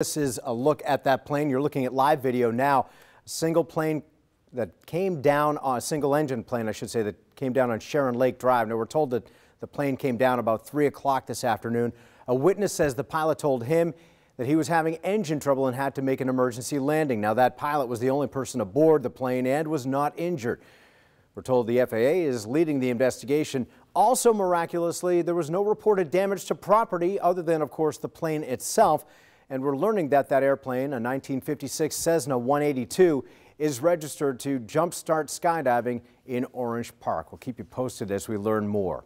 This is a look at that plane. You're looking at live video now. A single plane that came down on a single engine plane, I should say, that came down on Sharon Lake Drive. Now, we're told that the plane came down about 3 o'clock this afternoon. A witness says the pilot told him that he was having engine trouble and had to make an emergency landing. Now, that pilot was the only person aboard the plane and was not injured. We're told the FAA is leading the investigation. Also, miraculously, there was no reported damage to property other than, of course, the plane itself. And we're learning that that airplane, a 1956 Cessna 182, is registered to Jumpstart Skydiving in Orange Park. We'll keep you posted as we learn more.